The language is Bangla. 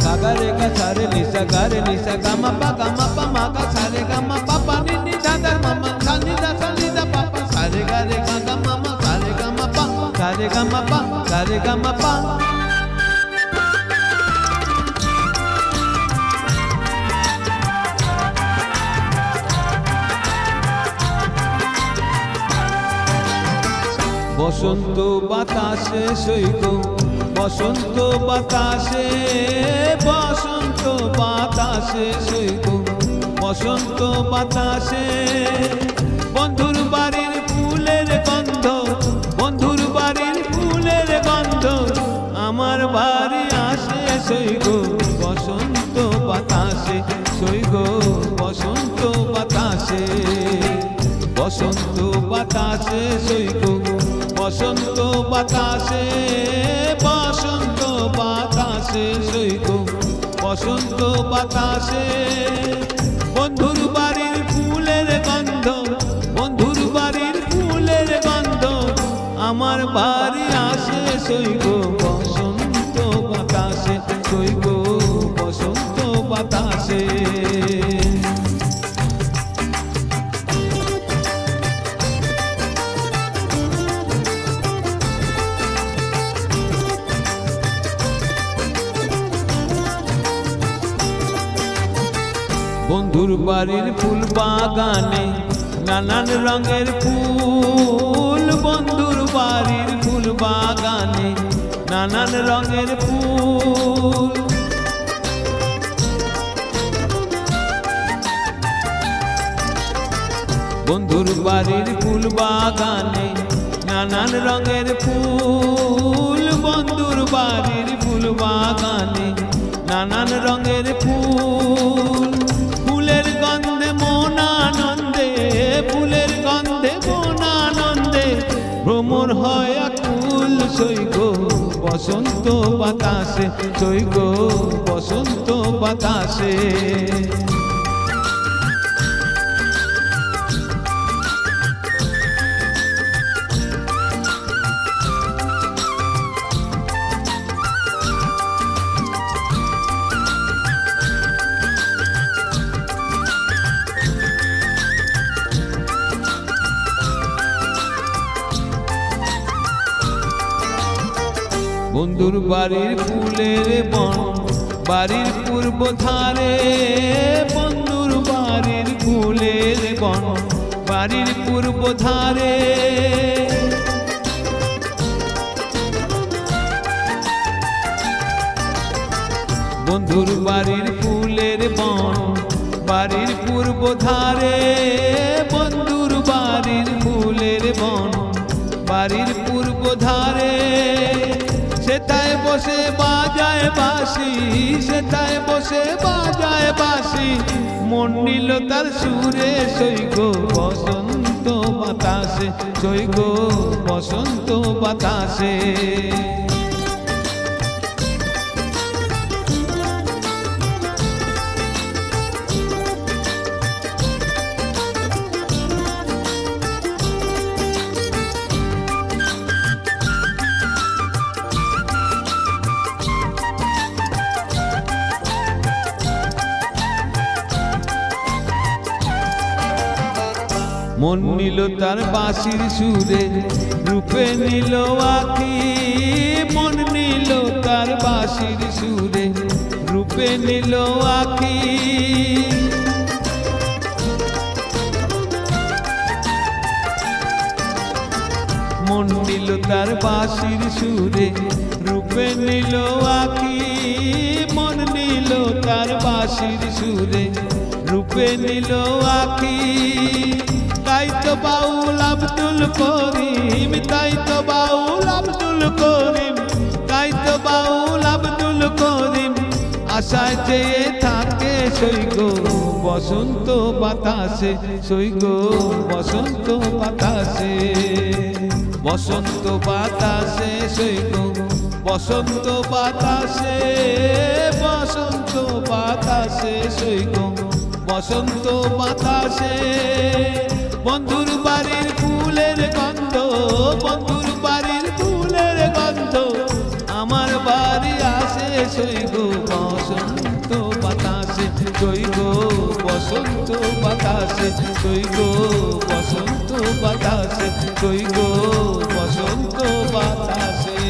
ga re ga sa re ni sa ga re ni sa ga ma pa ma ga sa re ga ma pa pa ni ni da da ma ma sa ni da pa pa sa re ga ma ma sa re ga ma pa sa re ga ma pa sa re ga ma pa। বসন্ত বাতাসে সৈক বসন্ত বাতাসে বসন্ত বাতাসে সৈক বসন্ত বাতাসে বন্ধুর বাড়ির ফুলের গন্ধ বন্ধুর বাড়ির ফুলের গন্ধ আমার বাড়ি আসে সৈক বসন্ত বাতাসে সৈক বসন্ত বাতাসে বসন্ত বাতাসে সৈক বসন্ত বাতাসে বসন্ত বাতাসে সৈক বসন্ত বাতাসে বন্ধুর বাড়ির ফুলের গন্ধ বন্ধুর বাড়ির ফুলের গন্ধ আমার বাড়ি আসে সৈক বসন্ত বাতাসে সৈক বসন্ত বাতাসে। বন্ধুর বাড়ির ফুল বাগানে নানান রঙের ফুল বন্ধুর বাড়ির ফুল বাগানে নানান রঙের ফুল বন্ধুর বাড়ির ফুল বাগানে নানান রঙের ফুল বন্ধুর বাড়ির ফুল বাগানে নানান রঙের ফুল ফুলের গন্ধে মন আনন্দে ফুলের গন্ধে মন আনন্দে ভ্রমর হয় আকুল সৈক বসন্ত বাতাসে সৈক বসন্ত বাতাসে। বন্ধুর বাড়ির ফুলের বন বাড়ির পূর্ব ধারে বন্ধুর বাড়ির ফুলের বন বাড়ির পূর্ব ধারে বন্ধুর বাড়ির ফুলের বন বাড়ির পূর্ব ধারে বন্ধুর বাড়ির ফুলের বন বাড়ির পূর্ব ধারে সেটায় বসে বাজায় বাঁশি সেটায় বসে বাজায় বাঁশি মন নিল তার সুরে সৈক বসন্ত বাতাসে সৈক বসন্ত বাতাসে। মন নিল তার বাঁশির সুরে রূপে নিল আখি মন নিল তার বাঁশির সুরে রূপে নিল আখি মন নিল তার বাঁশির সুরে রূপে নিল আখি মন নিল তার বাঁশির সুরে রূপে নিল আখি। তাই তো বাউল আব্দুল করিম তাই তো বাউল আব্দুল করিম তাই তো বাউল আব্দুল করিম আশায় চেয়ে থাকে সৈক বসন্ত বাতাসে সৈক বসন্ত বাতাসে বসন্ত বাতাসে সৈক বসন্ত বাতাসে বসন্ত বাতাসে সৈক বসন্ত বাতাসে বন্ধুর বাড়ির ফুলের গন্ধ বন্ধুর বাড়ির ফুলের গন্ধ আমার বাড়ি আসে সৈক বসন্ত বসন্ত বাতাসে, কই গো বসন্ত বাতাসে, কই গো বসন্ত বাতাসে।